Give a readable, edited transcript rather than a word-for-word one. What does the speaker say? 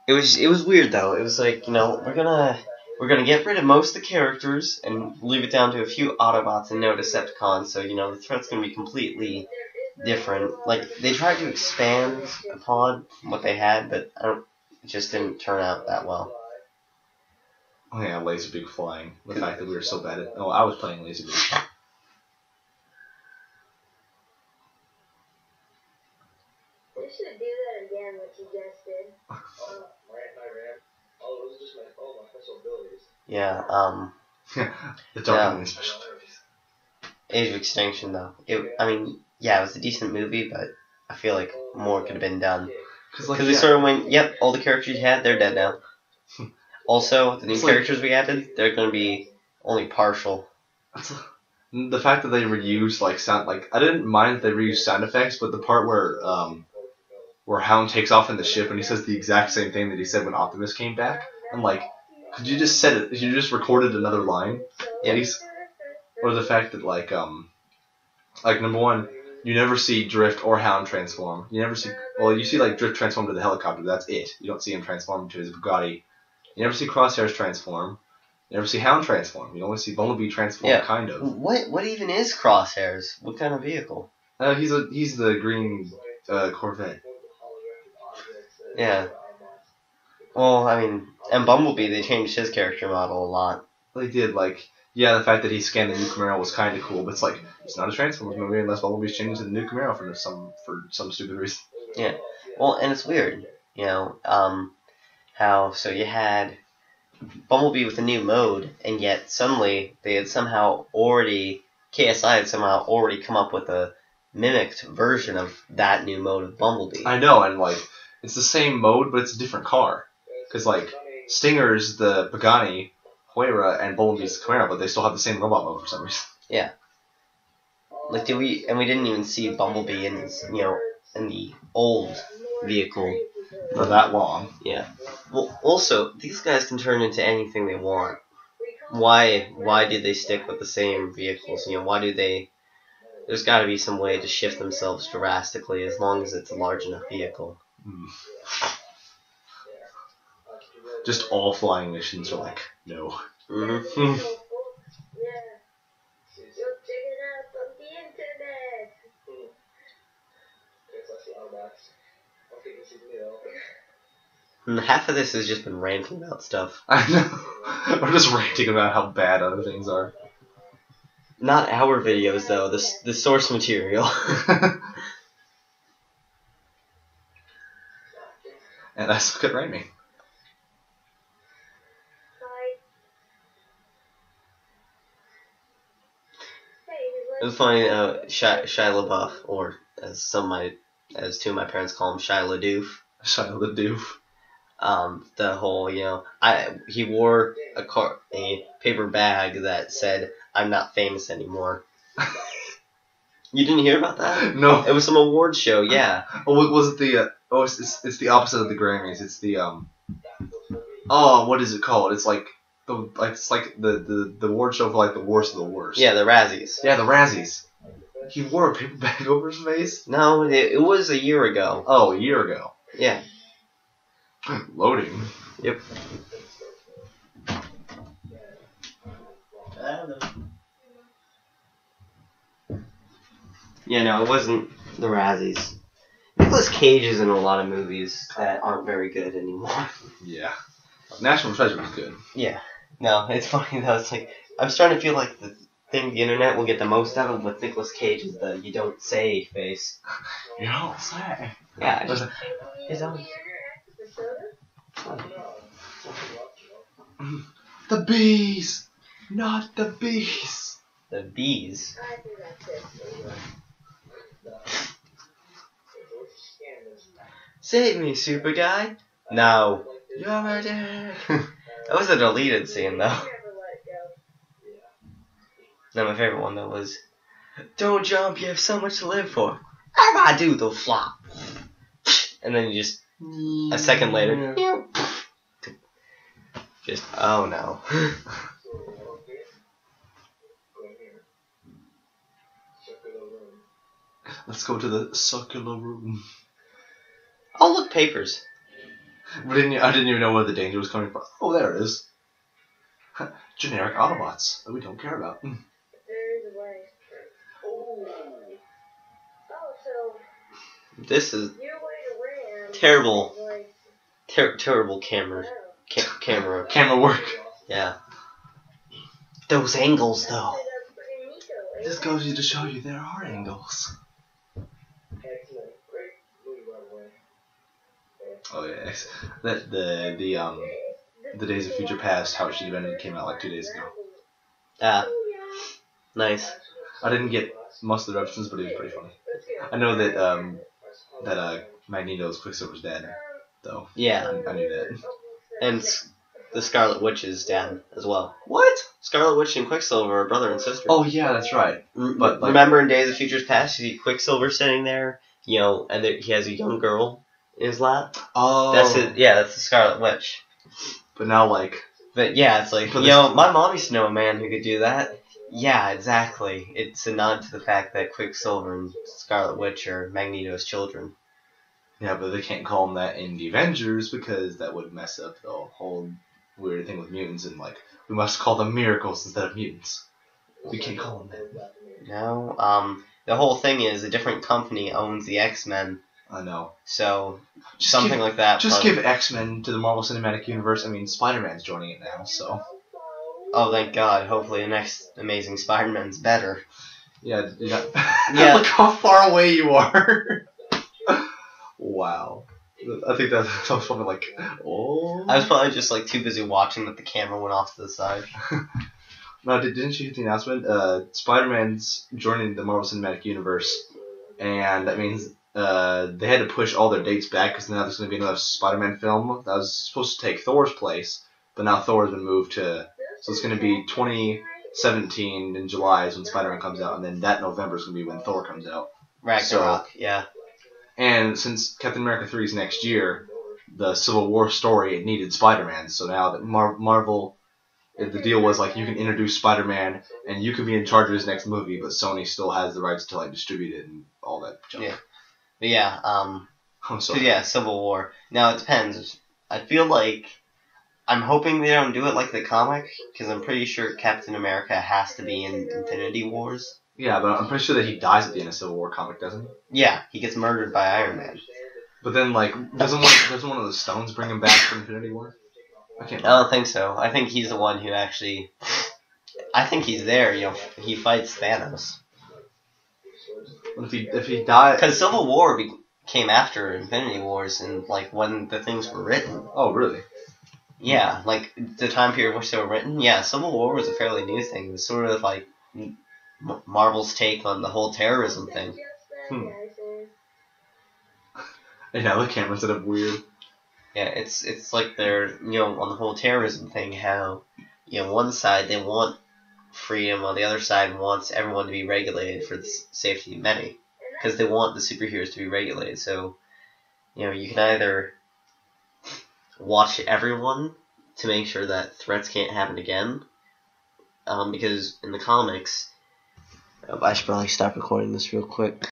It was weird though. It was like, we're gonna get rid of most of the characters and leave it down to a few Autobots and no Decepticons. So the threat's gonna be completely different. Like they tried to expand upon what they had, but it just didn't turn out that well. Oh yeah, Laserbeak flying. The fact that we were so bad at... Oh, I was playing Laserbeak. We should do that again, what you just did. My RAM. Oh, it was just my special abilities. Yeah, The Dark special abilities. Age of Extinction, though. It was a decent movie, but I feel like more could have been done. Because they sort of went, yep, all the characters you had, they're dead now. Also, the new characters we added, they're going to be only partial. The fact that they reused, sound... I didn't mind that they reused sound effects, but the part where Hound takes off in the ship and he says the exact same thing that he said when Optimus came back, I'm like, could you just said it? You just recorded another line? Yeah. Or the fact that, number one, you never see Drift or Hound transform. You never see... Well, you see, Drift transform to the helicopter, that's it. You don't see him transform to his Bugatti. You never see Crosshairs transform. You never see Hound transform. You only see Bumblebee transform, kind of. What even is Crosshairs? What kind of vehicle? He's the green Corvette. Yeah. Well, and Bumblebee, they changed his character model a lot. They did, the fact that he scanned the new Camaro was kind of cool, but it's not a Transformers movie unless Bumblebee's changed to the new Camaro for some stupid reason. Yeah. Well, and it's weird, so you had Bumblebee with a new mode, and yet suddenly KSI had somehow already come up with a mimicked version of that new mode of Bumblebee. I know, and it's the same mode, but it's a different car. Because Stinger's the Pagani, Huayra, and Bumblebee's the Camaro, but they still have the same robot mode for some reason. Yeah. We didn't even see Bumblebee in his, in the old vehicle for that long. Yeah. Well, also, these guys can turn into anything they want. Why did they stick with the same vehicles? Why do they... There's got to be some way to shift themselves drastically as long as it's a large enough vehicle. Just all flying missions are no. Mm-hmm. And half of this has just been ranting about stuff. I know. We're just ranting about how bad other things are. Not our videos, though. The source material. And that's good rhyming. It was funny, Shia LaBeouf, or as two of my parents call him, Shia LaDoof. Shia LaDoof. The whole, he wore a paper bag that said, "I'm not famous anymore." You didn't hear about that? No. It was some awards show, yeah. Oh, was it the, it's the opposite of the Grammys. It's the, what is it called? It's the award show for the worst of the worst. Yeah, the Razzies. Yeah, the Razzies. He wore a paper bag over his face? No, it was a year ago. Oh, a year ago. Yeah. Loading. Yep. I don't know. Yeah, no, it wasn't the Razzies. Nicolas Cage is in a lot of movies that aren't very good anymore. Yeah. National Treasure was good. Yeah. No, it's funny though. It's I'm starting to feel like the thing the internet will get the most out of with Nicolas Cage is the "you don't say" face. You don't say. Yeah. His own. The bees, not the bees. The bees. Save me, super guy. No. You're my dad. That was a deleted scene, though. No, my favorite one, though, was... Don't jump, you have so much to live for. I do the flop. And then you just... A second later... Just... Oh, no. Let's go to the circular room. Oh, look, papers. I didn't even know where the danger was coming from. Oh, there it is. Generic Autobots that we don't care about. There is a way. Oh, so This is your way to Ram terrible, is like, terrible camera Camera work. Yeah. Those angles, though. that's pretty neato, ain't This it? goes to show you there are angles. Excellent. Great movie, by the way. Oh yeah, the Days of Future Past, How It Should Have Ended came out like 2 days ago. Ah, nice. I didn't get most of the references, but it was pretty funny. I know that Magneto's Quicksilver's dad, though. Yeah, I knew that. and the Scarlet Witch is dad as well. What? Scarlet Witch and Quicksilver are brother and sister. Oh yeah, that's right. But like, remember in Days of Futures Past, you see Quicksilver sitting there, and he has a young girl in his lap. oh, That's it. Yeah, that's the Scarlet Witch. But now like, But yeah, it's like, But my mom used to know a man who could do that. Yeah, exactly. It's a nod to the fact that Quicksilver and Scarlet Witch are Magneto's children. yeah, but they can't call them that in the Avengers because that would mess up the whole weird thing with mutants, and like, we must call them miracles instead of mutants. We can't call them that. No, the whole thing is a different company owns the X-Men, I know. so Just something like that. Just probably- give X-Men to the Marvel Cinematic Universe. I mean, Spider-Man's joining it now, so. Oh, thank God. Hopefully the next Amazing Spider-Man's better. Yeah. Yeah. Look how far away you are. Wow. I think that was probably like, oh. I was probably just like too busy watching that the camera went off to the side. No, didn't you get the announcement? Spider-Man's joining the Marvel Cinematic Universe, and that means they had to push all their dates back because now there's going to be another Spider-Man film that was supposed to take Thor's place, but now Thor has been moved to, so it's going to be 2017 in July is when Spider-Man comes out, and then that November is going to be when Thor comes out. Ragnarok, yeah. And since Captain America 3 is next year, the Civil War story needed Spider-Man, so now that Marvel, the deal was like you can introduce Spider-Man and you can be in charge of his next movie, but Sony still has the rights to like distribute it and all that junk. Yeah. But yeah, I'm so sorry. yeah, Civil War. Now it depends. I feel like I'm hoping they don't do it like the comic, because I'm pretty sure Captain America has to be in Infinity Wars. Yeah, but I'm pretty sure that he dies at the end of Civil War comic, doesn't he? Yeah, he gets murdered by Iron Man. But then like doesn't one of the stones bring him back for Infinity War? I can't I don't think so. I think he's the one who actually. I think he's there. He fights Thanos. But if he died, Because Civil War came after Infinity Wars, and like when the things were written. oh really? Yeah, like the time period which they were written. Yeah, Civil War was a fairly new thing. It was sort of like Marvel's take on the whole terrorism thing. And now the camera set up weird. Yeah, it's like they're on the whole terrorism thing. How one side they want freedom, while the other side wants everyone to be regulated for the safety of many, because they want the superheroes to be regulated. So you can either watch everyone to make sure that threats can't happen again, because in the comics, I should probably stop recording this real quick.